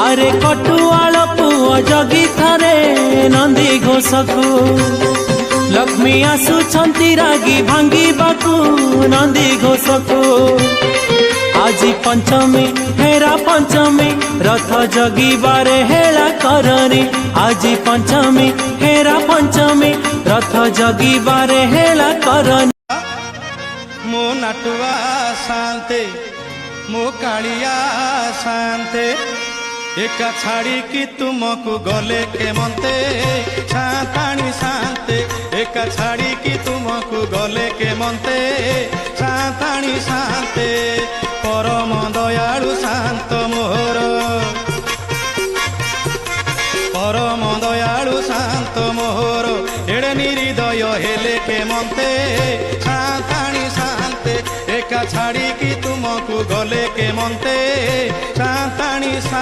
आरे कटुआल पुओ जगी थरे नंदी घोषकू लक्ष्मी आसुछंती रागी भांगी बाकू नंदी घोषकू आज पंचमी हेरा पंचमी रथ जगिबारे हेला करनी आज पंचमी हेरा पंचमी रथ जगिबारे हेला करनी मो नाटुआ शांते मो कालिया शांते एका छाड़ी की तुमको गले के मनते छाताणी शांते एका छाड़ी की तुमको गले के मनते छाताणी शांते परम दयालु शांत मोहर परम दयालु शांत मोहर एड़े निर्दय हेले के मनते छाताणी शांते एका छाड़ी की तुमको गले के मनते छाताणी।